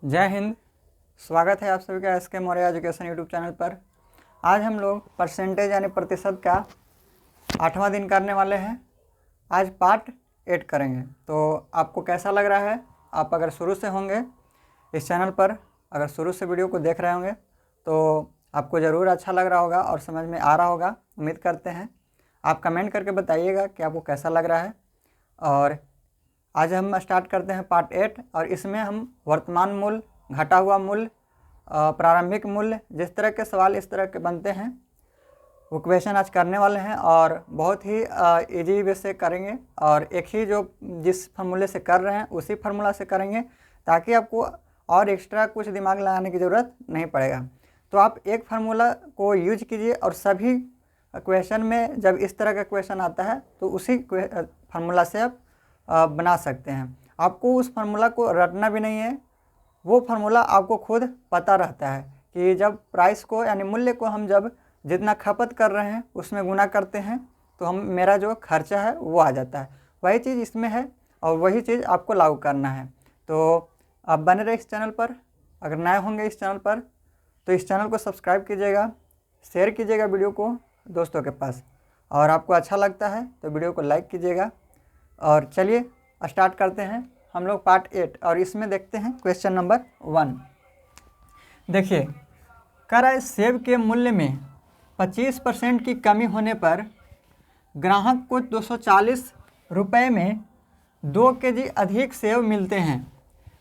जय हिंद। स्वागत है आप सभी का एस के मौर्य एजुकेशन यूट्यूब चैनल पर। आज हम लोग परसेंटेज यानी प्रतिशत का 8वां दिन करने वाले हैं। आज पार्ट 8 करेंगे। तो आपको कैसा लग रहा है? आप अगर शुरू से होंगे इस चैनल पर, अगर शुरू से वीडियो को देख रहे होंगे तो आपको ज़रूर अच्छा लग रहा होगा और समझ में आ रहा होगा, उम्मीद करते हैं। आप कमेंट करके बताइएगा कि आपको कैसा लग रहा है। और आज हम स्टार्ट करते हैं पार्ट 8 और इसमें हम वर्तमान मूल्य, घटा हुआ मूल्य, प्रारंभिक मूल्य, जिस तरह के सवाल इस तरह के बनते हैं वो क्वेश्चन आज करने वाले हैं और बहुत ही इजी वे से करेंगे। और एक ही जो जिस फार्मूले से कर रहे हैं उसी फार्मूला से करेंगे ताकि आपको और एक्स्ट्रा कुछ दिमाग लगाने की ज़रूरत नहीं पड़ेगा। तो आप एक फार्मूला को यूज कीजिए और सभी क्वेश्चन में जब इस तरह का क्वेश्चन आता है तो उसी फार्मूला से आप बना सकते हैं। आपको उस फार्मूला को रटना भी नहीं है, वो फार्मूला आपको खुद पता रहता है कि जब प्राइस को यानी मूल्य को हम जब जितना खपत कर रहे हैं उसमें गुना करते हैं तो हम मेरा जो खर्चा है वो आ जाता है। वही चीज़ इसमें है और वही चीज़ आपको लागू करना है। तो आप बने रहे इस चैनल पर। अगर नए होंगे इस चैनल पर तो इस चैनल को सब्सक्राइब कीजिएगा, शेयर कीजिएगा वीडियो को दोस्तों के पास, और आपको अच्छा लगता है तो वीडियो को लाइक कीजिएगा। और चलिए स्टार्ट करते हैं हम लोग पार्ट 8 और इसमें देखते हैं क्वेश्चन नंबर 1। देखिए, कह रहा है सेब के मूल्य में 25% की कमी होने पर ग्राहक को 240 रुपये में 2 केजी अधिक सेब मिलते हैं।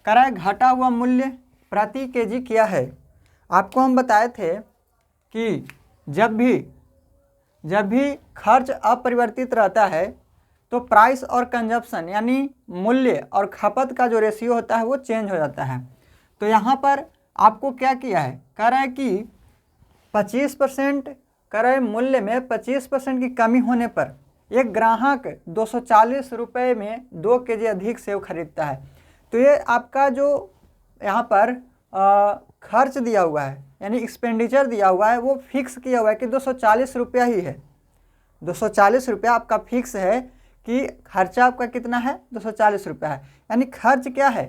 कह रहा है घटा हुआ मूल्य प्रति केजी क्या है? आपको हम बताए थे कि जब भी खर्च अपरिवर्तित रहता है तो प्राइस और कंजप्शन यानी मूल्य और खपत का जो रेशियो होता है वो चेंज हो जाता है। तो यहाँ पर आपको क्या किया है, कह रहा है कि 25% कह रहा है मूल्य में 25% की कमी होने पर एक ग्राहक 240 रुपये में 2 केजी अधिक सेब खरीदता है। तो ये आपका जो यहाँ पर खर्च दिया हुआ है यानी एक्सपेंडिचर दिया हुआ है वो फिक्स किया हुआ है कि 240 रुपया ही है। 240 रुपया आपका फिक्स है कि खर्चा आपका कितना है, 240 रुपया है। यानी खर्च क्या है,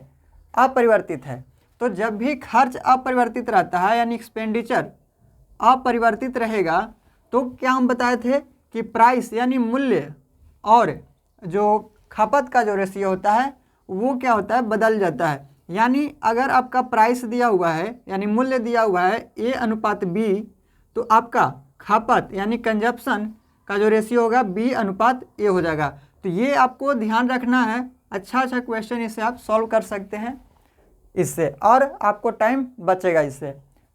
अपरिवर्तित है। तो जब भी खर्च अपरिवर्तित रहता है यानी एक्सपेंडिचर अपरिवर्तित रहेगा तो क्या हम बताए थे कि प्राइस यानी मूल्य और जो खपत का जो रेशियो होता है वो क्या होता है, बदल जाता है। यानी अगर आपका प्राइस दिया हुआ है यानी मूल्य दिया हुआ है A/B, तो आपका खपत यानी कंजप्शन का जो रेशियो होगा B/A हो जाएगा। तो ये आपको ध्यान रखना है। अच्छा क्वेश्चन इसे आप सॉल्व कर सकते हैं इससे, और आपको टाइम बचेगा इससे।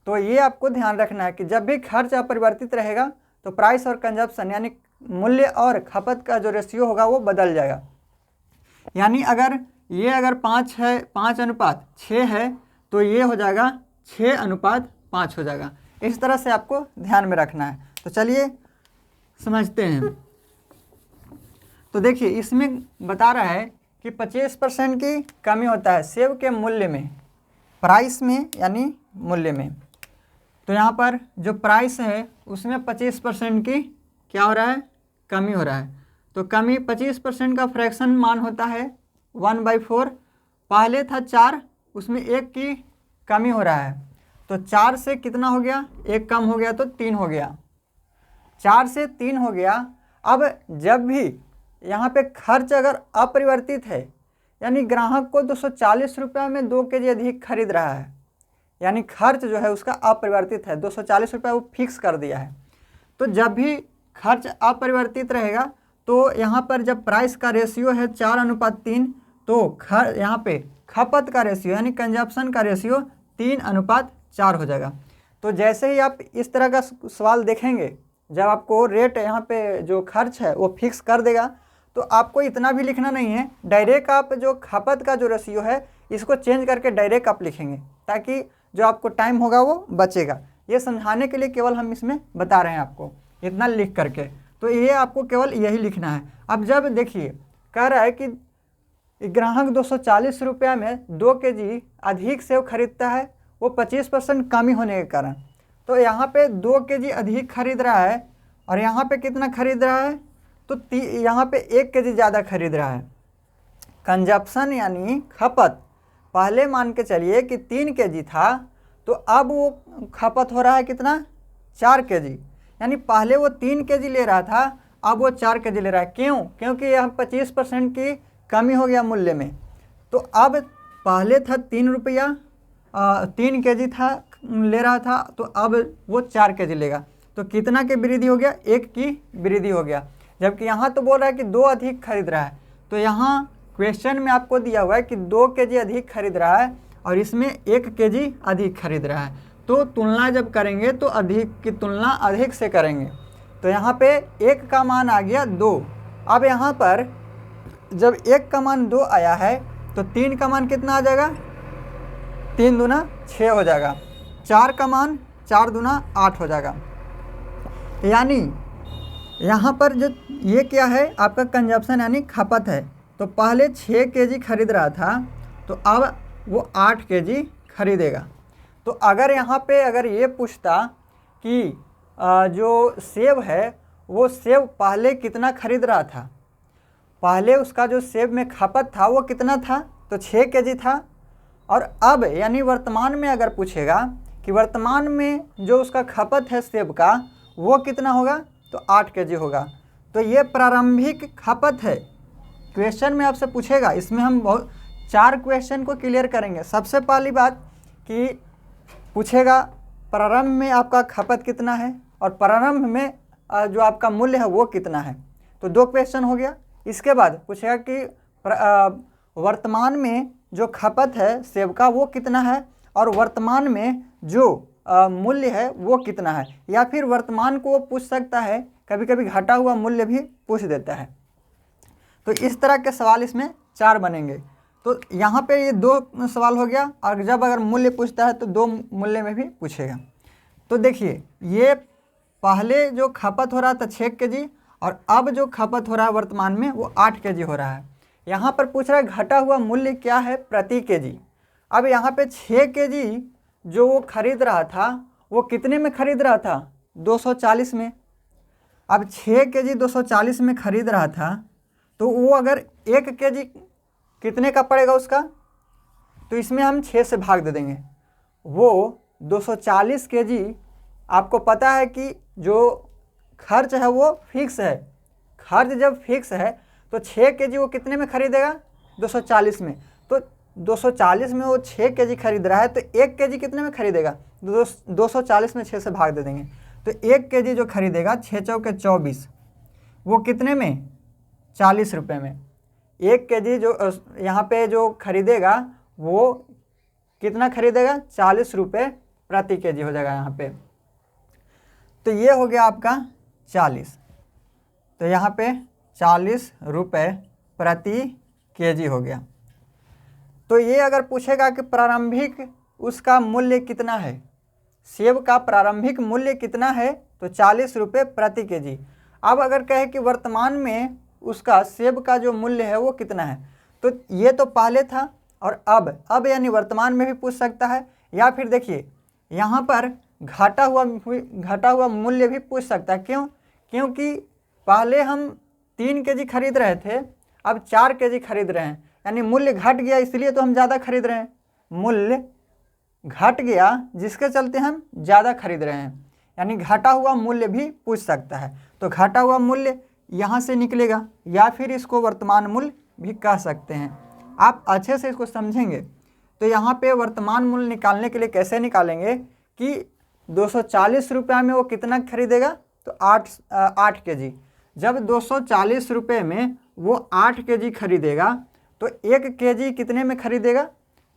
तो ये आपको ध्यान रखना है कि जब भी खर्च अपरिवर्तित रहेगा तो प्राइस और कंजप्शन यानी मूल्य और खपत का जो रेशियो होगा वो बदल जाएगा। यानी अगर 5 है, 5:6 है तो ये हो जाएगा 6:5 हो जाएगा। इस तरह से आपको ध्यान में रखना है। तो चलिए समझते हैं। तो देखिए इसमें बता रहा है कि 25% की कमी होता है सेब के मूल्य में, प्राइस में यानी मूल्य में। तो यहाँ पर जो प्राइस है उसमें 25% की क्या हो रहा है, कमी हो रहा है। तो कमी 25% का फ्रैक्शन मान होता है 1/4। पहले था 4, उसमें 1 की कमी हो रहा है। तो 4 से कितना हो गया, 1 कम हो गया तो 3 हो गया। 4 से 3 हो गया। अब जब भी यहाँ पे खर्च अगर अपरिवर्तित है यानी ग्राहक को 240 रुपये में 2 केजी अधिक खरीद रहा है, यानी खर्च जो है उसका अपरिवर्तित है, 240 रुपये वो फिक्स कर दिया है। तो जब भी खर्च अपरिवर्तित रहेगा तो यहाँ पर जब प्राइस का रेशियो है 4:3 तो यहाँ पे खपत का रेशियो यानी कंजप्शन का रेशियो 3:4 हो जाएगा। तो जैसे ही आप इस तरह का सवाल देखेंगे, जब आपको रेट यहाँ पे जो खर्च है वो फिक्स कर देगा तो आपको इतना भी लिखना नहीं है, डायरेक्ट आप जो खपत का जो रेशियो है इसको चेंज करके डायरेक्ट आप लिखेंगे ताकि जो आपको टाइम होगा वो बचेगा। ये समझाने के लिए केवल हम इसमें बता रहे हैं आपको इतना लिख करके। तो ये आपको केवल यही लिखना है। अब जब देखिए कह रहा है कि ग्राहक 240 रुपया में 2 केजी अधिक सेब खरीदता है, वो 25% कमी होने के कारण। तो यहाँ पे 2 केजी अधिक खरीद रहा है और यहाँ पे कितना खरीद रहा है, तो यहाँ पे 1 केजी ज़्यादा खरीद रहा है। कंजप्शन यानी खपत पहले मान के चलिए कि 3 kg था, तो अब वो खपत हो रहा है कितना, 4 kg। यानी पहले वो 3 kg ले रहा था, अब वो 4 kg ले रहा है। क्यों? क्योंकि यहाँ 25% की कमी हो गया मूल्य में। तो अब पहले था 3 रुपया, 3 kg था ले रहा था, तो अब वो 4 kg लेगा। तो कितना की वृद्धि हो गया, 1 की वृद्धि हो गया। जबकि यहाँ तो बोल रहा है कि 2 अधिक खरीद रहा है। तो यहाँ क्वेश्चन में आपको दिया हुआ है कि 2 kg अधिक खरीद रहा है और इसमें 1 kg अधिक खरीद रहा है। तो तुलना जब करेंगे तो अधिक की तुलना अधिक से करेंगे। तो यहाँ पे 1 का मान आ गया 2। अब यहाँ पर जब 1 का मान 2 आया है तो 3 का मान कितना आ जाएगा, 3 दूना 6 हो जाएगा। 4 का मान 4 दूना 8 हो जाएगा। यानी यहाँ पर जो ये क्या है, आपका कंजप्शन यानी खपत है। तो पहले 6 kg खरीद रहा था, तो अब वो 8 kg खरीदेगा। तो अगर यहाँ पे अगर ये पूछता कि जो सेब है वो सेब पहले कितना खरीद रहा था, पहले उसका जो सेब में खपत था वो कितना था, तो 6 kg था। और अब यानी वर्तमान में अगर पूछेगा कि वर्तमान में जो उसका खपत है सेब का वो कितना होगा, तो 8 kg होगा। तो ये प्रारंभिक खपत है। क्वेश्चन में आपसे पूछेगा, इसमें हम बहुत 4 क्वेश्चन को क्लियर करेंगे। सबसे पहली बात कि पूछेगा प्रारंभ में आपका खपत कितना है और प्रारंभ में जो आपका मूल्य है वो कितना है। तो 2 क्वेश्चन हो गया। इसके बाद पूछेगा कि वर्तमान में जो खपत है सेब का वो कितना है और वर्तमान में जो मूल्य है वो कितना है। या फिर वर्तमान को वो पूछ सकता है, कभी कभी घटा हुआ मूल्य भी पूछ देता है। तो इस तरह के सवाल इसमें 4 बनेंगे। तो यहाँ पे ये 2 सवाल हो गया। और जब अगर मूल्य पूछता है तो 2 मूल्य में भी पूछेगा। तो देखिए ये पहले जो खपत हो रहा था 6 kg और अब जो खपत हो रहा है वर्तमान में वो 8 kg हो रहा है। यहाँ पर पूछ रहा है घटा हुआ मूल्य क्या है प्रति kg। अब यहाँ पे 6 kg जो वो खरीद रहा था वो कितने में खरीद रहा था, 240 में। अब 6 kg 240 में खरीद रहा था, तो वो अगर 1 kg कितने का पड़ेगा उसका, तो इसमें हम 6 से भाग दे देंगे। वो 240 kg आपको पता है कि जो खर्च है वो फिक्स है। खर्च जब फिक्स है तो 6 kg वो कितने में खरीदेगा, 240 में। तो 240 में वो 6 kg खरीद रहा है, तो 1 kg कितने में खरीदेगा, 240 में 6 से भाग दे देंगे। तो 1 kg जो खरीदेगा 6 चौके 24, वो कितने में, 40 रुपये में। 1 kg जो यहाँ पे जो खरीदेगा वो कितना खरीदेगा, 40 रुपये प्रति kg हो जाएगा यहाँ पे। तो ये हो गया आपका 40। तो यहाँ पे 40 रुपये प्रति kg हो गया। तो ये अगर पूछेगा कि प्रारंभिक उसका मूल्य कितना है, सेब का प्रारंभिक मूल्य कितना है, तो 40 रुपये प्रति kg। अब अगर कहे कि वर्तमान में उसका सेब का जो मूल्य है वो कितना है, तो ये तो पहले था और अब यानी वर्तमान में भी पूछ सकता है। या फिर देखिए यहाँ पर घटा हुआ मूल्य भी पूछ सकता है। क्यों? क्योंकि पहले हम 3 kg खरीद रहे थे, अब 4 kg खरीद रहे हैं, यानी मूल्य घट गया, इसलिए तो हम ज़्यादा खरीद रहे हैं। मूल्य घट गया जिसके चलते हम ज़्यादा खरीद रहे हैं, यानी घटा हुआ मूल्य भी पूछ सकता है। तो घटा हुआ मूल्य यहाँ से निकलेगा, या फिर इसको वर्तमान मूल्य भी कह सकते हैं। आप अच्छे से इसको समझेंगे तो यहाँ पे वर्तमान मूल्य निकालने के लिए कैसे निकालेंगे कि 240 रुपये में वो कितना खरीदेगा, तो 8 kg। जब 240 रुपये में वो 8 kg खरीदेगा तो 1 kg कितने में खरीदेगा,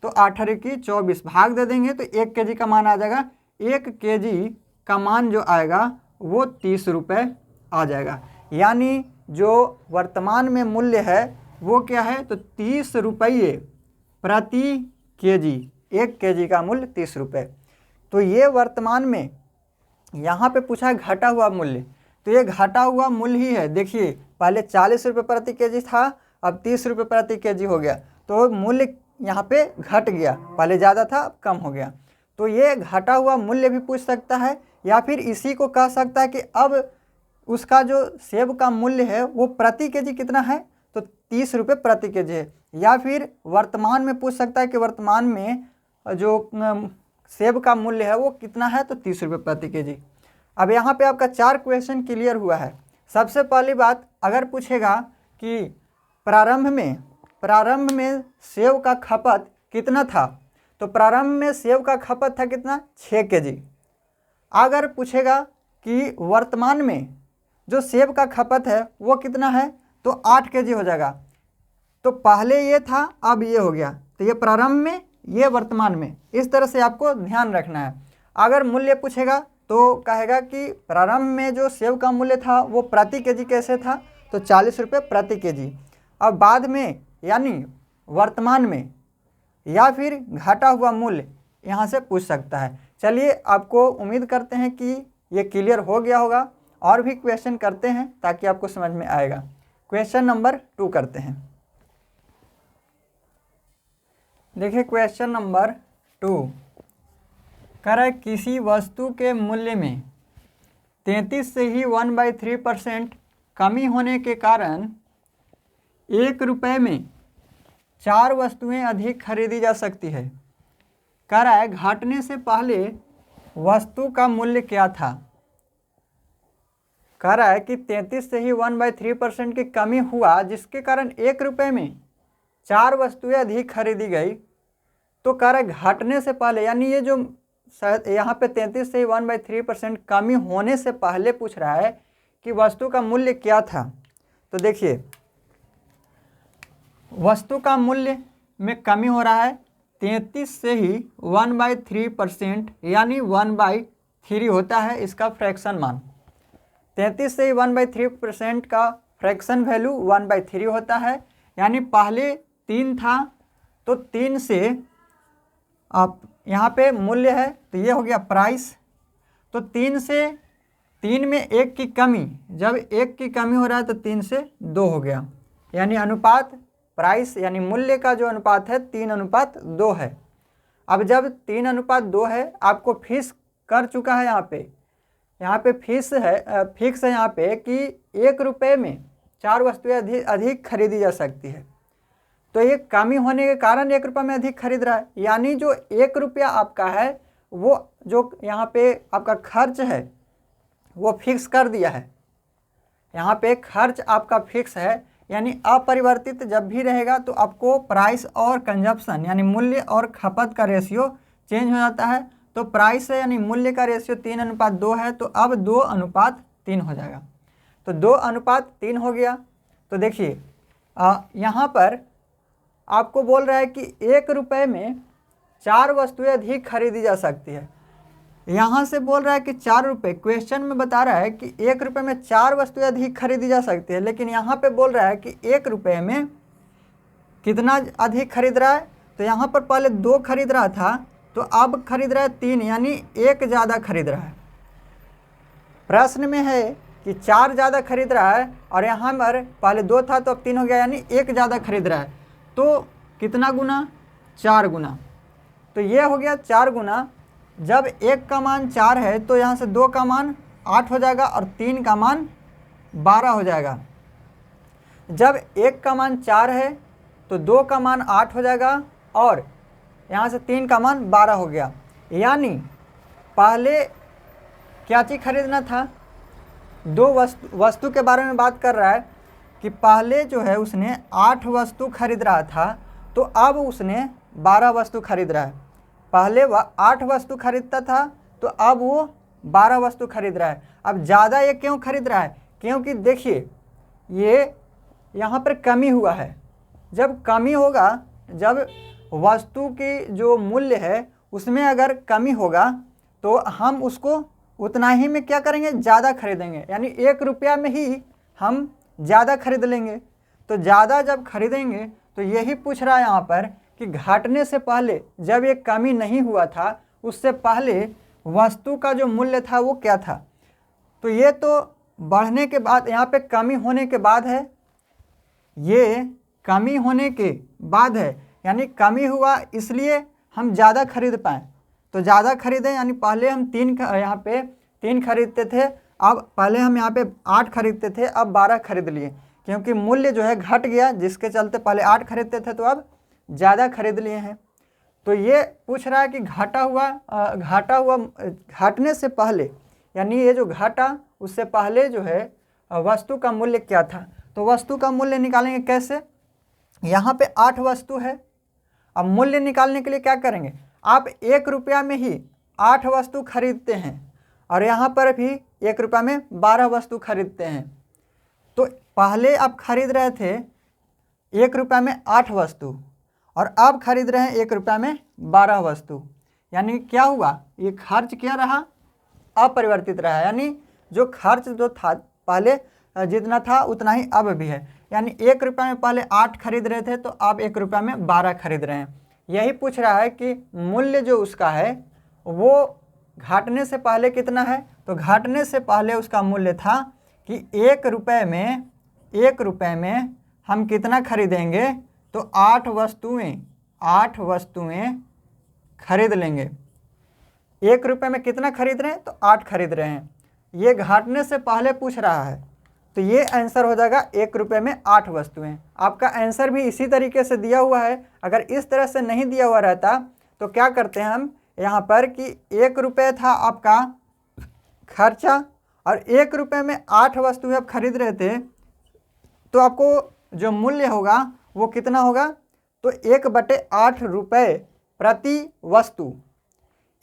तो 8 की 24 भाग दे देंगे तो 1 kg का मान आ जाएगा। 1 kg का मान जो आएगा वो 30 रुपये आ जाएगा। यानी जो वर्तमान में मूल्य है वो क्या है, तो 30 रुपये प्रति kg। 1 kg का मूल्य 30 रुपये। तो ये वर्तमान में यहाँ पे पूछा है घटा हुआ मूल्य, तो ये घटा हुआ मूल्य ही है। देखिए पहले 40 रुपये प्रति kg था, अब 30 रुपये प्रति kg हो गया, तो मूल्य यहाँ पे घट गया, पहले ज़्यादा था अब कम हो गया। तो ये घटा हुआ मूल्य भी पूछ सकता है, या फिर इसी को कह सकता है कि अब उसका जो सेब का मूल्य है वो प्रति kg कितना है, तो 30 रुपये प्रति केजी है। या फिर वर्तमान में पूछ सकता है कि वर्तमान में जो सेब का मूल्य है वो कितना है, तो 30 रुपये प्रति केजी। अब यहाँ पे आपका 4 क्वेश्चन क्लियर हुआ है। सबसे पहली बात, अगर पूछेगा कि प्रारंभ में सेब का खपत कितना था, तो प्रारंभ में सेब का खपत था कितना, 6 केजी। अगर पूछेगा कि वर्तमान में जो सेब का खपत है वो कितना है, तो 8 केजी हो जाएगा। तो पहले ये था, अब ये हो गया, तो ये प्रारंभ में, ये वर्तमान में। इस तरह से आपको ध्यान रखना है। अगर मूल्य पूछेगा तो कहेगा कि प्रारंभ में जो सेब का मूल्य था वो प्रति केजी कैसे था, तो 40 रुपये प्रति केजी। अब बाद में यानी वर्तमान में या फिर घटा हुआ मूल्य यहाँ से पूछ सकता है। चलिए, आपको उम्मीद करते हैं कि ये क्लियर हो गया होगा। और भी क्वेश्चन करते हैं ताकि आपको समझ में आएगा। क्वेश्चन नंबर 2 करते हैं। देखिए क्वेश्चन नंबर 2 कह रहा है किसी वस्तु के मूल्य में 33 से ही 1/3% कमी होने के कारण 1 रुपये में 4 वस्तुएं अधिक खरीदी जा सकती है। कह रहा है घटने से पहले वस्तु का मूल्य क्या था। कह रहा है कि 33 से ही 1/3% की कमी हुआ जिसके कारण 1 रुपये में 4 वस्तुएं अधिक खरीदी गई। तो कह रहा है घटने से पहले, यानी ये जो यहाँ पे 33 से ही 1/3% कमी होने से पहले पूछ रहा है कि वस्तु का मूल्य क्या था। तो देखिए वस्तु का मूल्य में कमी हो रहा है 33 से ही 1/3%, यानी 1/3 होता है इसका फ्रैक्शन मान। 33 से ही 1/3% का फ्रैक्शन वैल्यू 1/3 होता है। यानी पहले 3 था तो 3 से आप यहाँ पे मूल्य है तो ये हो गया प्राइस। तो 3 से 3 में 1 की कमी, जब 1 की कमी हो रहा है तो 3 से 2 हो गया। यानी अनुपात प्राइस यानी मूल्य का जो अनुपात है 3:2 है। अब जब 3:2 है, आपको फिक्स कर चुका है यहाँ पे फिक्स है यहाँ पे कि 1 रुपये में 4 वस्तुएं अधिक खरीदी जा सकती है। तो ये कमी होने के कारण 1 रुपये में अधिक खरीद रहा है। यानी जो 1 रुपया आपका है वो जो यहाँ पे आपका खर्च है वो फिक्स कर दिया है। यहाँ पे खर्च आपका फिक्स है, यानी अपरिवर्तित जब भी रहेगा तो आपको प्राइस और कंजप्शन यानी मूल्य और खपत का रेशियो चेंज हो जाता है। तो प्राइस है यानी मूल्य का रेशियो 3:2 है, तो अब 2:3 हो जाएगा। तो 2:3 हो गया। तो देखिए यहाँ पर आपको बोल रहा है कि 1 रुपये में 4 वस्तुएं अधिक खरीदी जा सकती है। यहाँ से बोल रहा है कि 4 रुपये, क्वेश्चन में बता रहा है कि 1 रुपये में 4 वस्तुएं अधिक खरीदी जा सकती है, लेकिन यहाँ पे बोल रहा है कि 1 रुपये में कितना अधिक खरीद रहा है। तो यहाँ पर पहले 2 खरीद रहा था तो अब खरीद रहा है 3, यानी 1 ज़्यादा खरीद रहा है। प्रश्न में है कि 4 ज़्यादा खरीद रहा है और यहाँ पर पहले 2 था तो अब 3 हो गया, यानी 1 ज़्यादा खरीद रहा है। तो कितना गुना, 4 गुना। तो ये हो गया 4 गुना। जब 1 का मान 4 है तो यहाँ से 2 का मान 8 हो जाएगा और 3 का मान 12 हो जाएगा। जब 1 का मान 4 है तो 2 का मान 8 हो जाएगा और यहाँ से 3 का मान 12 हो गया। यानी पहले क्या चीज़ खरीदना था, 2 वस्तु के बारे में बात कर रहा है कि पहले जो है उसने 8 वस्तु खरीद रहा था तो अब उसने 12 वस्तु खरीद रहा है। पहले वह 8 वस्तु खरीदता था तो अब वो 12 वस्तु खरीद रहा है। अब ज़्यादा ये क्यों खरीद रहा है, क्योंकि देखिए ये यहाँ पर कमी हुआ है। जब कमी होगा, जब वस्तु की जो मूल्य है उसमें अगर कमी होगा तो हम उसको उतना ही में क्या करेंगे, ज़्यादा खरीदेंगे। यानी 1 रुपया में ही हम ज़्यादा खरीद लेंगे। तो ज़्यादा जब खरीदेंगे तो यही पूछ रहा है यहाँ पर कि घटने से पहले जब ये कमी नहीं हुआ था उससे पहले वस्तु का जो मूल्य था वो क्या था। तो ये तो बढ़ने के बाद, यहाँ पे कमी होने के बाद है, ये कमी होने के बाद है। यानी कमी हुआ इसलिए हम ज़्यादा खरीद पाएँ। तो ज़्यादा खरीदें, यानी पहले हम 3 यहाँ पे 3 खरीदते थे, अब पहले हम यहाँ पे 8 खरीदते थे, अब 12 खरीद लिए। क्योंकि मूल्य जो है घट गया, जिसके चलते पहले 8 खरीदते थे तो अब ज़्यादा खरीद लिए हैं। तो ये पूछ रहा है कि घटने से पहले, यानी ये जो घटा उससे पहले जो है वस्तु का मूल्य क्या था। तो वस्तु का मूल्य निकालेंगे कैसे, यहाँ पे 8 वस्तु है। अब मूल्य निकालने के लिए क्या करेंगे, आप 1 रुपया में ही 8 वस्तु खरीदते हैं और यहाँ पर भी 1 रुपया में 12 वस्तु खरीदते हैं। तो पहले आप खरीद रहे थे 1 रुपया में 8 वस्तु और अब खरीद रहे हैं 1 रुपया में 12 वस्तु, यानी क्या हुआ, ये खर्च क्या रहा, अपरिवर्तित रहा। यानी जो खर्च जो था पहले जितना था उतना ही अब भी है। यानी 1 रुपया में पहले 8 खरीद रहे थे तो अब 1 रुपया में 12 खरीद रहे हैं। यही पूछ रहा है कि मूल्य जो उसका है वो घटने से पहले कितना है। तो घटने से पहले उसका मूल्य था कि 1 रुपये में हम कितना खरीदेंगे, तो 8 वस्तुएं खरीद लेंगे। 1 रुपये में कितना खरीद रहे हैं, तो 8 खरीद रहे हैं। ये घटने से पहले पूछ रहा है, तो ये आंसर हो जाएगा 1 रुपये में 8 वस्तुएं। आपका आंसर भी इसी तरीके से दिया हुआ है। अगर इस तरह से नहीं दिया हुआ रहता तो क्या करते हैं हम यहाँ पर कि 1 रुपये था आपका खर्चा और 1 रुपये में 8 वस्तुएं आप खरीद रहे थे, तो आपको जो मूल्य होगा वो कितना होगा, तो 1/8 रुपये प्रति वस्तु,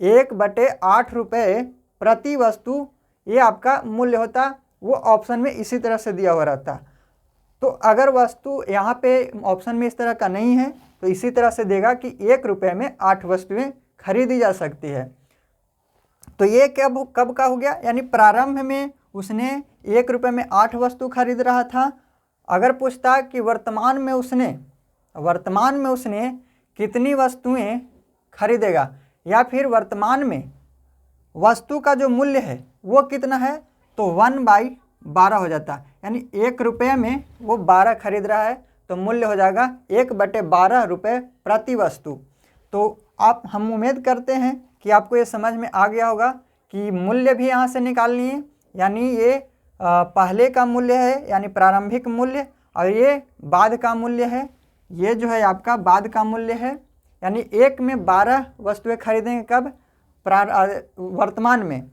1/8 रुपये प्रति वस्तु ये आपका मूल्य होता। वो ऑप्शन में इसी तरह से दिया हुआ रहता। तो अगर वस्तु यहाँ पे ऑप्शन में इस तरह का नहीं है तो इसी तरह से देगा कि 1 रुपये में 8 वस्तुएं खरीदी जा सकती है। तो ये कब का हो गया, यानी प्रारंभ में उसने 1 रुपये में 8 वस्तु खरीद रहा था। अगर पूछता कि वर्तमान में उसने कितनी वस्तुएं खरीदेगा, या फिर वर्तमान में वस्तु का जो मूल्य है वो कितना है, तो 1/12 हो जाता। यानी 1 रुपये में वो 12 खरीद रहा है तो मूल्य हो जाएगा 1/12 रुपये प्रति वस्तु। तो हम उम्मीद करते हैं कि आपको ये समझ में आ गया होगा कि मूल्य भी यहाँ से निकालनी है। यानी ये पहले का मूल्य है, यानी प्रारंभिक मूल्य, और ये बाद का मूल्य है। ये जो है आपका बाद का मूल्य है। यानी 1 में 12 वस्तुएं खरीदेंगे कब, वर्तमान में।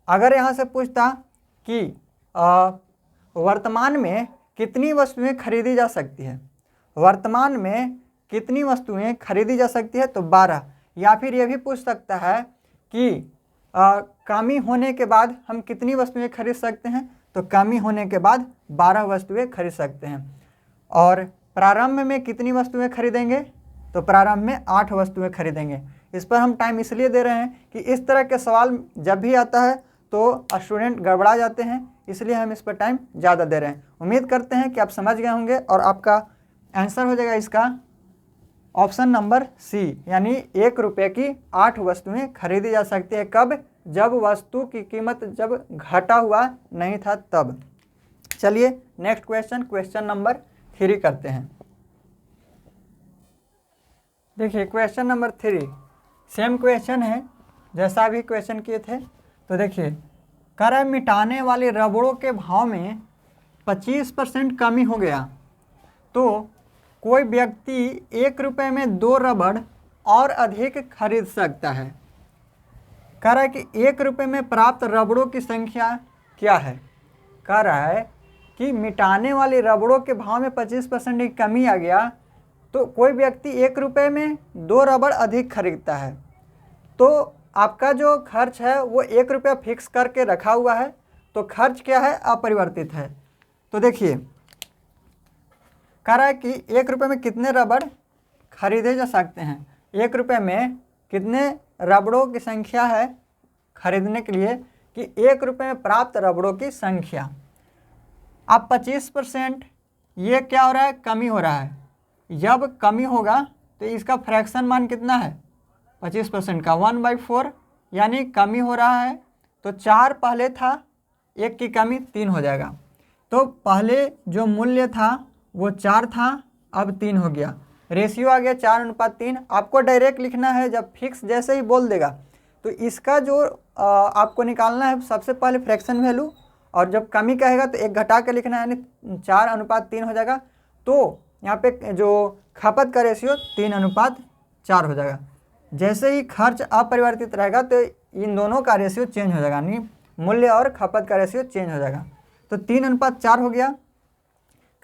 अगर यहाँ से पूछता कि वर्तमान में कितनी वस्तुएं खरीदी जा सकती है, वर्तमान में कितनी वस्तुएं खरीदी जा सकती है, तो 12। या फिर ये भी पूछ सकता है कि कमी होने के बाद हम कितनी वस्तुएं खरीद सकते हैं, तो कमी होने के बाद 12 वस्तुएं खरीद सकते हैं। और प्रारंभ में कितनी वस्तुएं खरीदेंगे, तो प्रारंभ में 8 वस्तुएं खरीदेंगे। इस पर हम टाइम इसलिए दे रहे हैं कि इस तरह के सवाल जब भी आता है तो स्टूडेंट गड़बड़ा जाते हैं, इसलिए हम इस पर टाइम ज़्यादा दे रहे हैं। उम्मीद करते हैं कि आप समझ गए होंगे और आपका आंसर हो जाएगा इसका ऑप्शन नंबर सी, यानी 1 रुपये की 8 वस्तुएं खरीदी जा सकती है। कब, जब वस्तु की कीमत जब घटा हुआ नहीं था तब। चलिए नेक्स्ट क्वेश्चन नंबर 3 करते हैं। देखिए क्वेश्चन नंबर 3 सेम क्वेश्चन है जैसा अभी क्वेश्चन किए थे। तो देखिए कर मिटाने वाले रबड़ों के भाव में 25% कमी हो गया तो कोई व्यक्ति 1 रुपये में 2 रबड़ और अधिक खरीद सकता है। कह रहा है कि 1 रुपये में प्राप्त रबड़ों की संख्या क्या है। कह रहा है कि मिटाने वाले रबड़ों के भाव में 25% की कमी आ गया तो कोई व्यक्ति 1 रुपये में 2 रबड़ अधिक खरीदता है। तो आपका जो खर्च है वो 1 रुपया फिक्स करके रखा हुआ है, तो खर्च क्या है, अपरिवर्तित है। तो देखिए कह रहा है कि 1 रुपये में कितने रबड़ खरीदे जा सकते हैं, 1 रुपये में कितने रबड़ों की संख्या है खरीदने के लिए, कि 1 रुपये में प्राप्त रबड़ों की संख्या। अब 25% ये क्या हो रहा है, कमी हो रहा है। जब कमी होगा तो इसका फ्रैक्शन मान कितना है, 25% का 1/4, यानी कमी हो रहा है। तो 4 पहले था, 1 की कमी 3 हो जाएगा। तो पहले जो मूल्य था वो 4 था, अब 3 हो गया, रेशियो आ गया 4:3। आपको डायरेक्ट लिखना है, जब फिक्स जैसे ही बोल देगा तो इसका जो आपको निकालना है सबसे पहले फ्रैक्शन वैल्यू और जब कमी कहेगा तो 1 घटा के लिखना है, यानी 4:3 हो जाएगा। तो यहाँ पे जो खपत का रेशियो 3:4 हो जाएगा। जैसे ही खर्च अपरिवर्तित रहेगा तो इन दोनों का रेशियो चेंज हो जाएगा, यानी मूल्य और खपत का रेशियो चेंज हो जाएगा। तो 3:4 हो गया।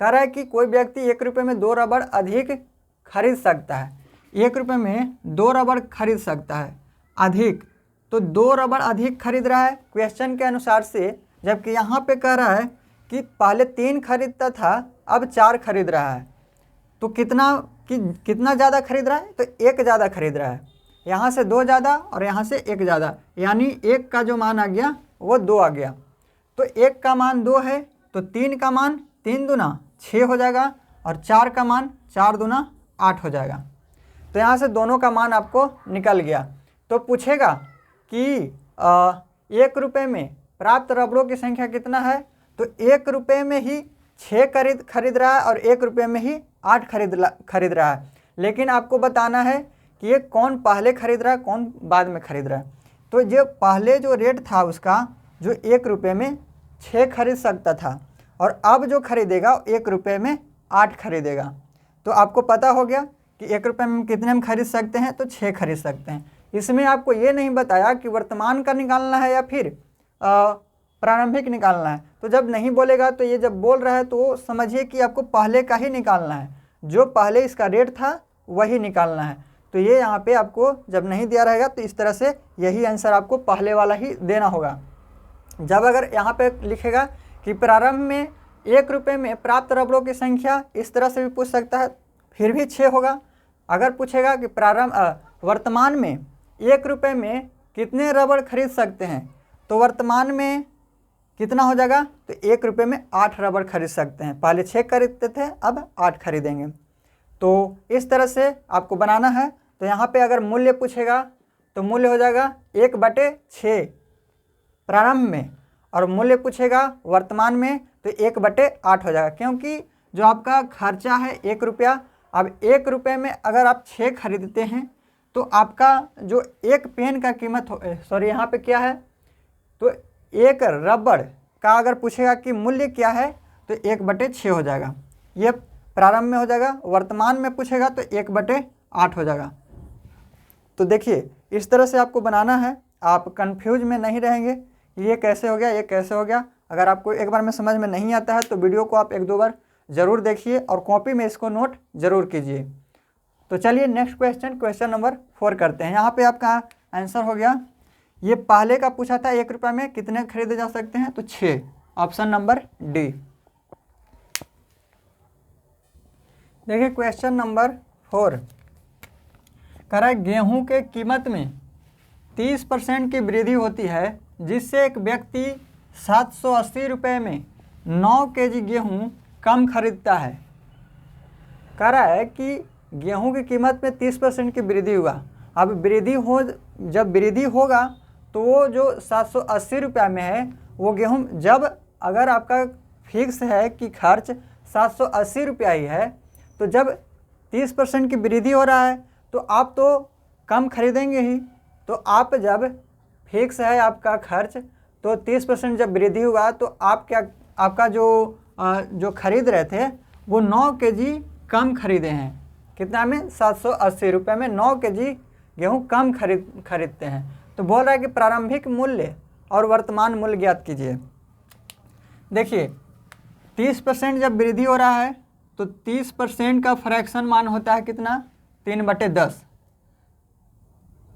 कह रहा है कि कोई व्यक्ति 1 रुपये में 2 रबड़ अधिक खरीद सकता है। 1 रुपये में 2 रबड़ खरीद सकता है अधिक, तो 2 रबड़ अधिक खरीद रहा है क्वेश्चन के अनुसार से, जबकि यहाँ पे कह रहा है कि पहले 3 खरीदता था अब 4 खरीद रहा है। तो कितना ज़्यादा खरीद रहा है? तो 1 ज़्यादा खरीद रहा है। यहाँ से 2 ज़्यादा और यहाँ से 1 ज़्यादा, यानी 1 का जो मान आ गया वो 2 आ गया। तो 1 का मान 2 है तो 3 का मान 3 दूना 6 हो जाएगा और 4 का मान 4 दूना 8 हो जाएगा। तो यहाँ से दोनों का मान आपको निकल गया। तो पूछेगा कि 1 रुपये में प्राप्त रबड़ों की संख्या कितना है? तो 1 रुपये में ही 6 खरीद रहा है और 1 रुपये में ही 8 खरीद रहा है। लेकिन आपको बताना है कि ये कौन पहले खरीद रहा है, कौन बाद में खरीद रहा है। तो जो पहले जो रेट था उसका, जो 1 रुपये में 6 खरीद सकता था, और अब जो खरीदेगा 1 रुपये में 8 खरीदेगा। तो आपको पता हो गया कि 1 रुपये में कितने में खरीद सकते हैं? तो 6 खरीद सकते हैं। इसमें आपको ये नहीं बताया कि वर्तमान का निकालना है या फिर प्रारंभिक निकालना है। तो जब नहीं बोलेगा तो ये जब बोल रहा है तो समझिए कि आपको पहले का ही निकालना है, जो पहले इसका रेट था वही निकालना है। तो ये यहाँ पे आपको जब नहीं दिया रहेगा तो इस तरह से यही आंसर आपको पहले वाला ही देना होगा। जब अगर यहाँ पे लिखेगा कि प्रारंभ में 1 रुपये में प्राप्त रबड़ों की संख्या, इस तरह से भी पूछ सकता है, फिर भी 6 होगा। अगर पूछेगा कि वर्तमान में 1 रुपये में कितने रबड़ खरीद सकते हैं, तो वर्तमान में कितना हो जाएगा? तो 1 रुपये में 8 रबड़ खरीद सकते हैं। पहले 6 खरीदते थे, अब 8 खरीदेंगे। तो इस तरह से आपको बनाना है। तो यहाँ पे अगर मूल्य पूछेगा तो मूल्य हो जाएगा 1/6 प्रारंभ में, और मूल्य पूछेगा वर्तमान में तो 1/8 हो जाएगा, क्योंकि जो आपका खर्चा है 1 रुपया, अब 1 रुपये में अगर आप 6 खरीदते हैं तो आपका जो एक पेन का कीमत यहाँ पे क्या है? तो 1 रबड़ का अगर पूछेगा कि मूल्य क्या है तो 1/6 हो जाएगा। ये प्रारंभ में हो जाएगा। वर्तमान में पूछेगा तो 1/8 हो जाएगा। तो देखिए इस तरह से आपको बनाना है, आप कंफ्यूज में नहीं रहेंगे ये कैसे हो गया, ये कैसे हो गया। अगर आपको एक बार में समझ में नहीं आता है तो वीडियो को आप 1-2 बार ज़रूर देखिए और कॉपी में इसको नोट ज़रूर कीजिए। तो चलिए नेक्स्ट क्वेश्चन नंबर 4 करते हैं। यहाँ पे आपका आंसर हो गया, ये पहले का पूछा था 1 रुपये में कितने खरीदे जा सकते हैं, तो 6, ऑप्शन नंबर डी। देखिए क्वेश्चन नंबर 4 कह रहा है गेहूं के कीमत में 30% की वृद्धि होती है, जिससे एक व्यक्ति 780 रुपये में 9 केजी गेहूं कम खरीदता है। कह रहा है कि गेहूं की कीमत में 30% की वृद्धि हुआ। अब जब वृद्धि होगा तो वो जो 780 रुपये में है वो गेहूं, जब अगर आपका फिक्स है कि खर्च 780 रुपया ही है, तो जब 30% की वृद्धि हो रहा है तो आप तो कम खरीदेंगे ही। तो आप जब फिक्स है आपका खर्च, तो 30% जब वृद्धि हुआ तो आपका जो खरीद रहे थे वो 9 केजी कम खरीदे हैं। कितना में? 780 रुपये में 9 केजी गेहूं कम खरीदते हैं। तो बोल रहा है कि प्रारंभिक मूल्य और वर्तमान मूल्य ज्ञात कीजिए। देखिए 30% जब वृद्धि हो रहा है तो 30% का फ्रैक्शन मान होता है कितना? 3/10।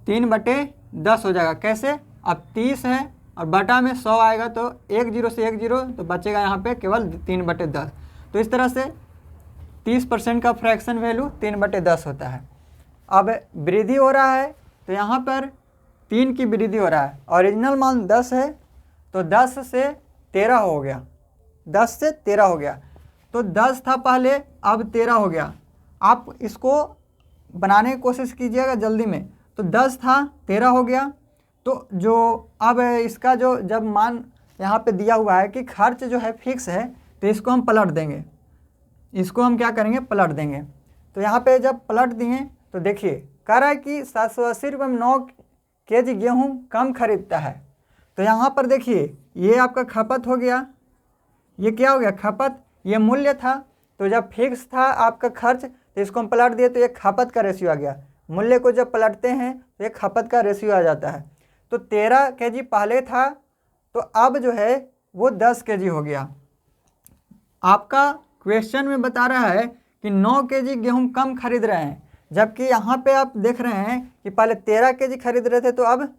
3/10 हो जाएगा। कैसे? अब 30 है और बटा में 100 आएगा तो 1 0 से 1 0 तो बचेगा यहाँ पे केवल 3/10। तो इस तरह से 30% का फ्रैक्शन वैल्यू 3/10 होता है। अब वृद्धि हो रहा है तो यहाँ पर 3 की वृद्धि हो रहा है। ओरिजिनल मान 10 है तो 10 से 13 हो गया, 10 से 13 हो गया। तो 10 था पहले, अब 13 हो गया। आप इसको बनाने की कोशिश कीजिएगा जल्दी में। तो 10 था 13 हो गया। तो जो अब इसका जो जब मान यहाँ पे दिया हुआ है कि खर्च जो है फिक्स है, तो इसको हम पलट देंगे। इसको हम क्या करेंगे? पलट देंगे। तो यहाँ पे जब पलट दिए तो देखिए कह रहा है कि 780 रुपये में 9 केजी गेहूँ कम खरीदता है। तो यहाँ पर देखिए ये आपका खपत हो गया, ये क्या हो गया खपत, ये मूल्य था। तो जब फिक्स था आपका खर्च तो इसको हम पलट दिए तो ये खपत का रेशियो आ गया। मूल्य को जब पलटते हैं तो ये खपत का रेशियो आ जाता है। तो 13 kg पहले था तो अब जो है वो 10 kg हो गया। आपका क्वेश्चन में बता रहा है कि 9 kg गेहूँ कम खरीद रहे हैं, जबकि यहाँ पे आप देख रहे हैं कि पहले 13 kg खरीद रहे थे तो अब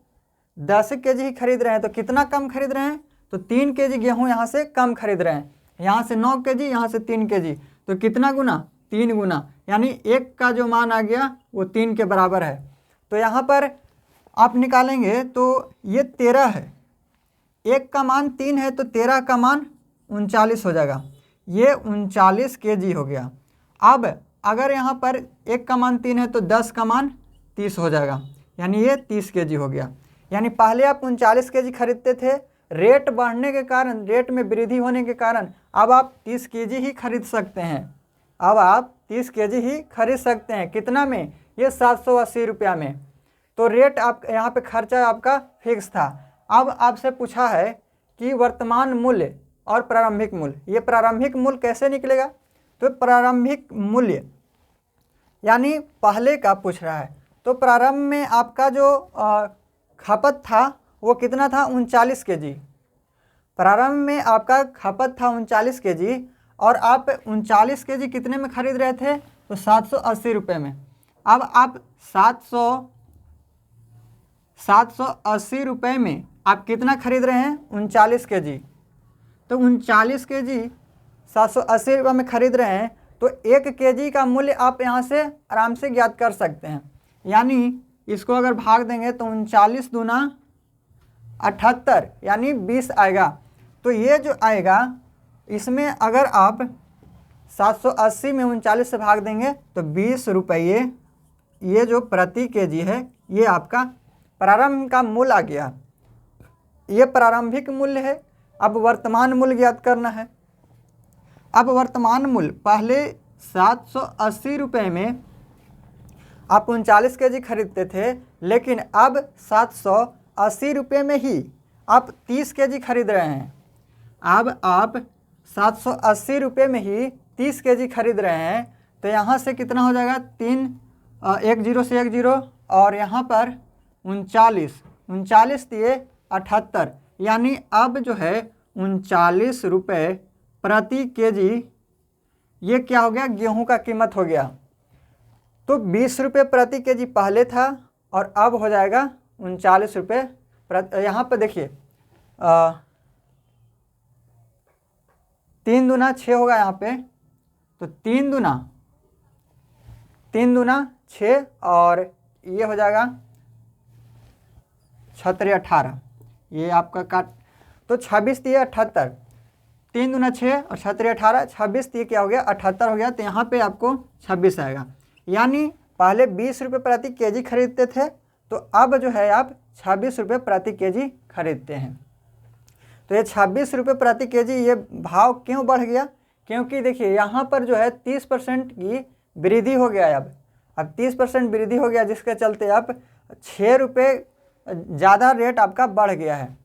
10 kg ही खरीद रहे हैं। तो कितना कम खरीद रहे हैं, तो 3 kg गेहूँ यहाँ से कम खरीद रहे हैं। यहाँ से 9 kg, यहाँ से 3 kg, तो कितना गुना, 3 गुना, यानी एक का जो मान आ गया वो 3 के बराबर है। तो यहाँ पर आप निकालेंगे तो ये 13 है, एक का मान 3 है तो 13 का मान 39 हो जाएगा, ये 39 kg हो गया। अब अगर यहाँ पर एक का मान 3 है तो 10 का मान 30 हो जाएगा, यानी ये 30 kg हो गया। यानी पहले आप 39 kg खरीदते थे, रेट बढ़ने के कारण, रेट में वृद्धि होने के कारण अब आप 30 kg ही खरीद सकते हैं। अब आप 30 kg ही खरीद सकते हैं। कितना में, ये 780 रुपया में। तो रेट आप यहाँ पे खर्चा आपका फिक्स था। अब आपसे पूछा है कि वर्तमान मूल्य और प्रारंभिक मूल्य, ये प्रारंभिक मूल्य कैसे निकलेगा, तो प्रारंभिक मूल्य यानी पहले का पूछ रहा है। तो प्रारंभ में आपका जो खपत था वो कितना था, 39 kg। प्रारंभ में आपका खपत था 39 kg और आप 39 kg कितने में खरीद रहे थे, तो 780 रुपये में। अब आप 780 रुपये में आप कितना खरीद रहे हैं, 39 kg। तो 39 kg 780 रुपये में खरीद रहे हैं, तो 1 kg का मूल्य आप यहाँ से आराम से ज्ञात कर सकते हैं। यानी इसको अगर भाग देंगे तो 39 दूना 78 यानी 20 आएगा। तो ये जो आएगा इसमें अगर आप 780 में 39 से भाग देंगे तो 20 रुपये, ये जो प्रति kg है ये आपका प्रारंभ का मूल्य आ गया। ये प्रारंभिक मूल्य है। अब वर्तमान मूल्य ज्ञात करना है। अब वर्तमान मूल्य, पहले 780 रुपये में आप 39 kg खरीदते थे, लेकिन अब 780 रुपये में ही आप 30 kg खरीद रहे हैं। अब आप 780 रुपये में ही 30 kg खरीद रहे हैं। तो यहाँ से कितना हो जाएगा, 1 0 से 1 0 और यहाँ पर 39 दिए 78, यानी अब जो है 39 रुपये प्रति kg ये क्या हो गया, गेहूं का कीमत हो गया। तो 20 रुपये प्रति kg पहले था और अब हो जाएगा 39 रुपये प्रति। यहाँ पर देखिए 3 दूना 6 होगा यहाँ पे, तो 3 दूना 6 और ये हो जाएगा 36 18, ये आपका काट, तो 26 दिए 78, 3 दूना 6 और 36 18, 26 दिए क्या हो गया 78 हो गया। तो यहाँ पे आपको 26 आएगा। यानी पहले 20 रुपये प्रति kg खरीदते थे, तो अब जो है आप 26 रुपये प्रति kg खरीदते हैं। तो ये 26 रुपये प्रति kg ये भाव क्यों बढ़ गया, क्योंकि देखिए यहाँ पर जो है 30% की वृद्धि हो गया है। अब 30% वृद्धि हो गया, जिसके चलते अब 6 रुपये ज़्यादा रेट आपका बढ़ गया है।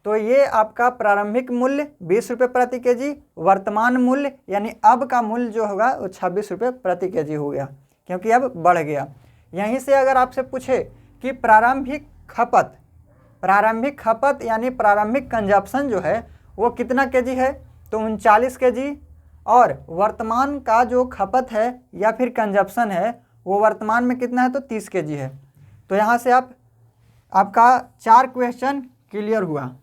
तो ये आपका प्रारंभिक मूल्य 20 रुपये प्रति kg, वर्तमान मूल्य यानी अब का मूल्य जो होगा वो 26 रुपये प्रति kg हो गया, क्योंकि अब बढ़ गया। यहीं से अगर आपसे पूछे कि प्रारंभिक खपत यानी प्रारंभिक कंजप्शन जो है वो कितना kg है, तो 39 kg, और वर्तमान का जो खपत है या फिर कंजप्शन है वो वर्तमान में कितना है, तो 30 kg है। तो यहाँ से आपका 4 क्वेश्चन क्लियर हुआ।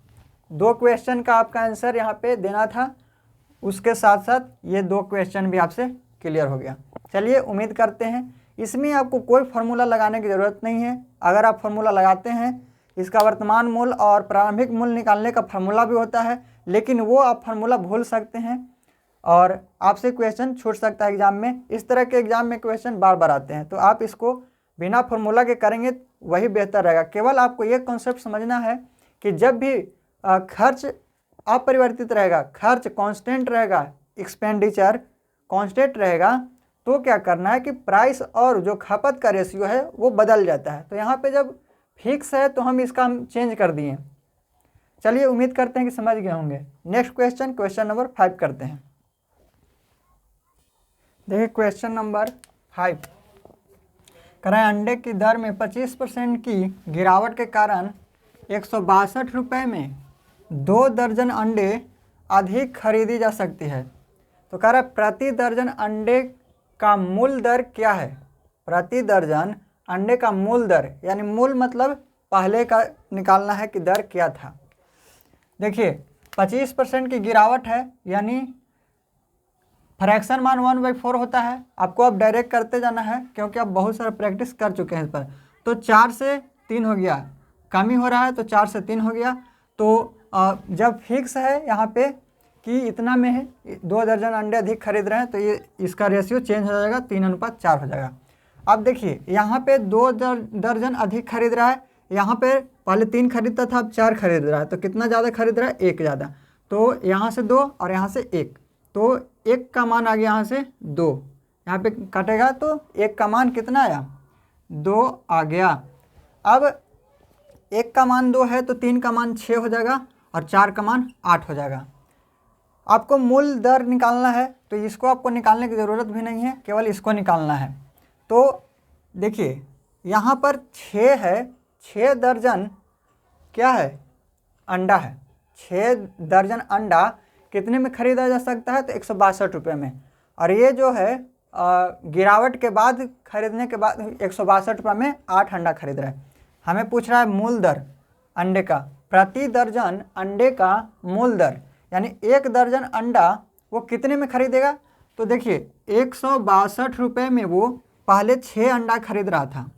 2 क्वेश्चन का आपका आंसर यहाँ पे देना था, उसके साथ साथ ये 2 क्वेश्चन भी आपसे क्लियर हो गया। चलिए, उम्मीद करते हैं इसमें आपको कोई फार्मूला लगाने की ज़रूरत नहीं है। अगर आप फार्मूला लगाते हैं, इसका वर्तमान मूल्य और प्रारंभिक मूल्य निकालने का फार्मूला भी होता है, लेकिन वो आप फार्मूला भूल सकते हैं और आपसे क्वेश्चन छूट सकता है एग्जाम में। इस तरह के एग्जाम में क्वेश्चन बार बार आते हैं, तो आप इसको बिना फार्मूला के करेंगे वही बेहतर रहेगा। केवल आपको ये कॉन्सेप्ट समझना है कि जब भी खर्च अपरिवर्तित रहेगा, खर्च कांस्टेंट रहेगा, एक्सपेंडिचर कांस्टेंट रहेगा, तो क्या करना है कि प्राइस और जो खपत का रेशियो है वो बदल जाता है। तो यहाँ पे जब फिक्स है तो हम इसका चेंज कर दिए, चलिए उम्मीद करते हैं कि समझ गए होंगे। नेक्स्ट क्वेश्चन, क्वेश्चन नंबर 5 करते हैं। देखिए क्वेश्चन नंबर 5 कह रहा है अंडे की दर में 25% की गिरावट के कारण 162 रुपये में 2 दर्जन अंडे अधिक खरीदी जा सकती है। तो कह रहा है प्रति दर्जन अंडे का मूल दर क्या है। प्रति दर्जन अंडे का मूल दर, यानी मूल मतलब पहले का निकालना है कि दर क्या था। देखिए 25% की गिरावट है, यानी फ्रैक्शन मान 1/4 होता है। आपको अब डायरेक्ट करते जाना है क्योंकि आप बहुत सारा प्रैक्टिस कर चुके हैं इस पर। तो 4 से 3 हो गया, कमी हो रहा है तो 4 से 3 हो गया। तो जब फिक्स है यहाँ पे कि इतना में है 2 दर्जन अंडे अधिक खरीद रहे हैं, तो ये इसका रेशियो चेंज हो जाएगा, 3:4 हो जाएगा। अब देखिए यहाँ पे 2 दर्जन अधिक खरीद रहा है, यहाँ पे पहले 3 खरीदता था, अब 4 खरीद रहा है। तो कितना ज़्यादा खरीद रहा है, 1 ज़्यादा। तो यहाँ से 2 और यहाँ से 1, तो 1 का मान आ गया यहाँ से 2, यहाँ पे कटेगा तो 1 का मान कितना आया, 2 आ गया। अब 1 का मान 2 है तो 3 का मान 6 हो जाएगा और 4 का मान 8 हो जाएगा। आपको मूल दर निकालना है, तो इसको आपको निकालने की ज़रूरत भी नहीं है, केवल इसको निकालना है। तो देखिए यहाँ पर 6 है, 6 दर्जन क्या है, अंडा है। 6 दर्जन अंडा कितने में ख़रीदा जा सकता है, तो 162 रुपये में। और ये जो है गिरावट के बाद खरीदने के बाद 162 रुपये में 8 अंडा खरीद रहा है। हमें पूछ रहा है मूल दर अंडे का, प्रति दर्जन अंडे का मूल दर, यानी 1 दर्जन अंडा वो कितने में खरीदेगा। तो देखिए 162 रुपये में वो पहले 6 अंडा खरीद रहा था।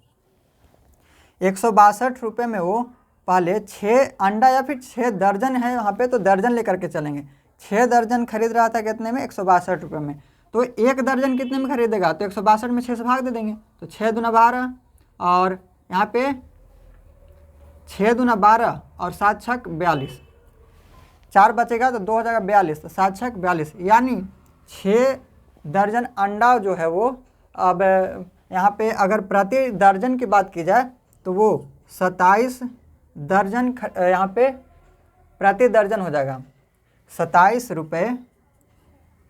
162 रुपये में वो पहले 6 अंडा या फिर 6 दर्जन है यहाँ पे, तो दर्जन लेकर के चलेंगे। 6 दर्जन खरीद रहा था कितने में, 162 रुपये में। तो 1 दर्जन कितने में खरीदेगा, तो 162 में 6 से भाग दे देंगे, तो 6 दूना 12 और यहाँ पे 6 दूना 12 और 7 छक 42, 4 बचेगा तो 2 हो जाएगा 42, तो 7 छक 42, यानी 6 दर्जन अंडा जो है वो, अब यहाँ पे अगर प्रति दर्जन की बात की जाए तो वो 27 दर्जन यहाँ पे प्रति दर्जन हो जाएगा, 27 रुपये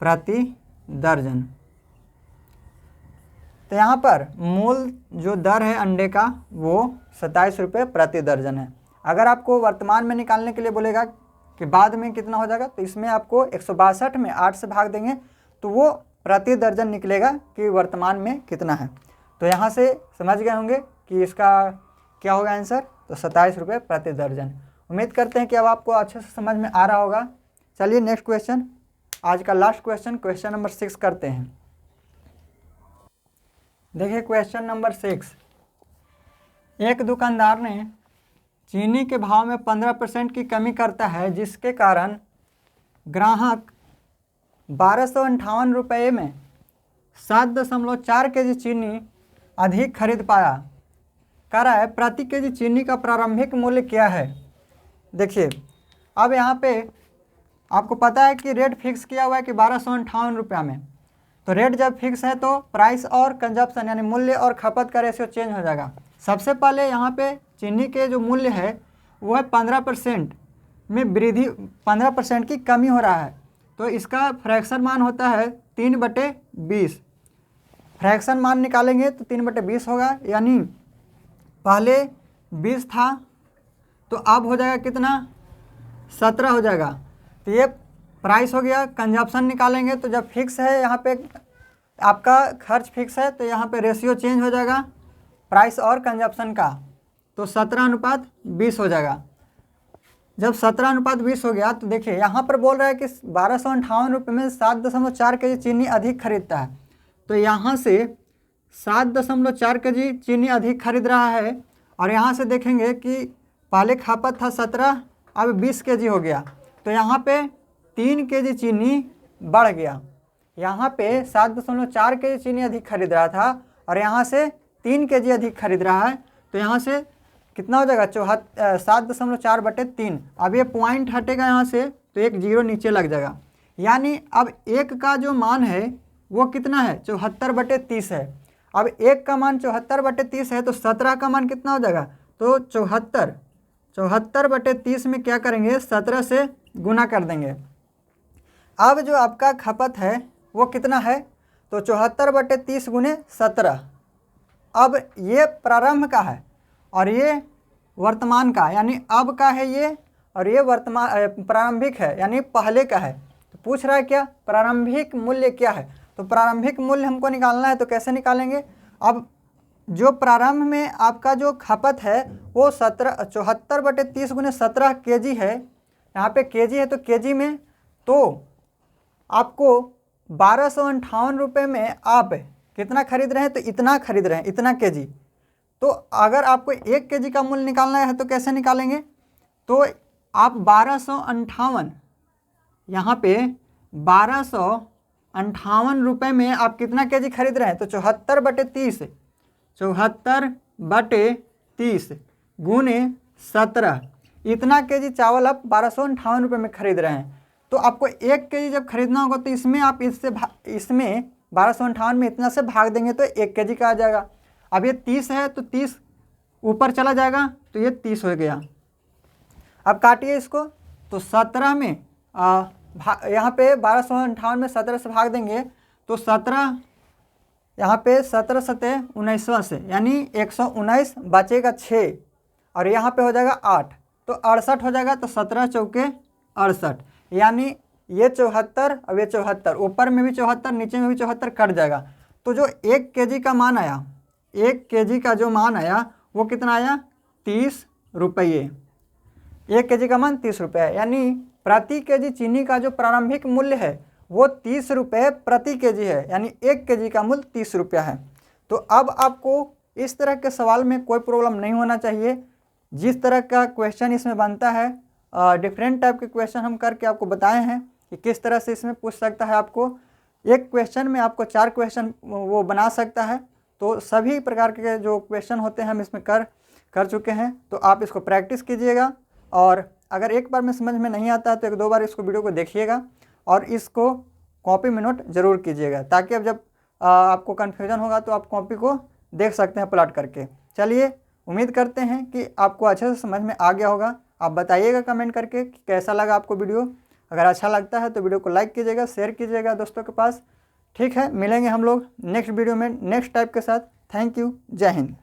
प्रति दर्जन। तो यहाँ पर मूल जो दर है अंडे का वो 27 रुपये प्रति दर्जन है। अगर आपको वर्तमान में निकालने के लिए बोलेगा कि बाद में कितना हो जाएगा, तो इसमें आपको 162 में 8 से भाग देंगे तो वो प्रति दर्जन निकलेगा कि वर्तमान में कितना है। तो यहाँ से समझ गए होंगे कि इसका क्या होगा आंसर, तो 27 रुपये प्रति दर्जन। उम्मीद करते हैं कि अब आपको अच्छे से समझ में आ रहा होगा। चलिए नेक्स्ट क्वेश्चन, आज का लास्ट क्वेश्चन, क्वेश्चन नंबर 6 करते हैं। देखिए क्वेश्चन नंबर 6, एक दुकानदार ने चीनी के भाव में 15% की कमी करता है, जिसके कारण ग्राहक 1258 रुपये में 7.4 kg चीनी अधिक खरीद पाया। कह रहा है प्रति केजी चीनी का प्रारंभिक मूल्य क्या है। देखिए अब यहाँ पे आपको पता है कि रेट फिक्स किया हुआ है कि 1258 रुपया में। तो रेट जब फिक्स है तो प्राइस और कंजप्शन यानी मूल्य और खपत का रेशियो चेंज हो जाएगा। सबसे पहले यहाँ पे चीनी के जो मूल्य है वो है 15% में वृद्धि, 15% की कमी हो रहा है। तो इसका फ्रैक्शन मान होता है 3/20। फ्रैक्शन मान निकालेंगे तो 3/20 होगा, यानी पहले 20 था तो अब हो जाएगा कितना, 17 हो जाएगा। तो ये प्राइस हो गया। कंजप्शन निकालेंगे तो जब फिक्स है यहाँ पे आपका खर्च फिक्स है तो यहाँ पे रेशियो चेंज हो जाएगा प्राइस और कंजप्शन का, तो 17:20 हो जाएगा। जब 17:20 हो गया तो देखिए यहाँ पर बोल रहा है कि 1258 रुपये में 7.4 kg चीनी अधिक खरीदता है। तो यहाँ से 7.4 kg चीनी अधिक खरीद रहा है और यहाँ से देखेंगे कि पहले खपत था 17, अब 20 kg हो गया। तो यहाँ पे 3 kg चीनी बढ़ गया। यहाँ पे 7.4 kg चीनी अधिक खरीद रहा था और यहाँ से 3 kg अधिक खरीद रहा है। तो यहाँ से कितना हो जाएगा, 7.4/3। अब ये पॉइंट हटेगा यहाँ से तो एक जीरो नीचे लग जाएगा, यानी अब एक का जो मान है वो कितना है, 74/30 है। अब एक का मान 74/30 है तो 17 का मान कितना हो जाएगा, तो 74 74/30 में क्या करेंगे, 17 से गुना कर देंगे। अब जो आपका खपत है वो कितना है, तो 74/30 गुने 17। अब ये प्रारंभ का है और ये वर्तमान का, यानी अब का है ये, और ये वर्तमान प्रारंभिक है यानी पहले का है। तो पूछ रहा है क्या, प्रारंभिक मूल्य क्या है, तो प्रारंभिक मूल्य हमको निकालना है। तो कैसे निकालेंगे, अब जो प्रारंभ में आपका जो खपत है वो 74/30 गुने 17 kg है। यहाँ पे kg है तो kg में, तो आपको 1258 रुपये में आप कितना खरीद रहे हैं, तो इतना खरीद रहे हैं, इतना kg। तो अगर आपको 1 kg का मूल्य निकालना है तो कैसे निकालेंगे, तो आप 1258, यहाँ पे 1258 रुपये में आप कितना kg खरीद रहे हैं, तो 74/30, 74/30 गुने 17, इतना kg चावल आप 1258 रुपये में खरीद रहे हैं। तो आपको 1 kg जब खरीदना होगा तो इसमें आप इसमें 1258 में इतना से भाग देंगे तो 1 kg का आ जाएगा। अब ये 30 है तो 30 ऊपर चला जाएगा तो ये 30 हो गया। अब काटिए इसको, तो 17 में यहाँ पे 1258 में 17 से भाग देंगे तो 17, यहाँ पे 17 सते 19वां से, यानी 119 बचेगा 6, और यहाँ पे हो जाएगा 8 तो 68 हो जाएगा। तो 17 चौके 68, यानी ये 74 और ये 74, ऊपर में भी 74 नीचे में भी 74 कट जाएगा। तो जो 1 kg का मान आया, 1 kg का जो मान आया वो कितना आया, 30 रुपये। 1 kg का मान 30 रुपये है, यानी प्रति kg चीनी का जो प्रारंभिक मूल्य है वो 30 रुपये प्रति kg है, यानी 1 kg का मूल्य 30 रुपया है। तो अब आपको इस तरह के सवाल में कोई प्रॉब्लम नहीं होना चाहिए। जिस तरह का क्वेश्चन इसमें बनता है, डिफरेंट टाइप के क्वेश्चन हम करके आपको बताए हैं कि किस तरह से इसमें पूछ सकता है। आपको एक क्वेश्चन में आपको 4 क्वेश्चन वो बना सकता है। तो सभी प्रकार के जो क्वेश्चन होते हैं हम इसमें कर चुके हैं। तो आप इसको प्रैक्टिस कीजिएगा, और अगर एक बार में समझ में नहीं आता है तो 1-2 बार इसको वीडियो को देखिएगा और इसको कॉपी में नोट जरूर कीजिएगा, ताकि अब जब आपको कन्फ्यूजन होगा तो आप कॉपी को देख सकते हैं प्लॉट करके। चलिए, उम्मीद करते हैं कि आपको अच्छे से समझ में आ गया होगा। आप बताइएगा कमेंट करके कि कैसा लगा आपको वीडियो। अगर अच्छा लगता है तो वीडियो को लाइक कीजिएगा, शेयर कीजिएगा दोस्तों के पास। ठीक है, मिलेंगे हम लोग नेक्स्ट वीडियो में नेक्स्ट टाइप के साथ। थैंक यू, जय हिंद।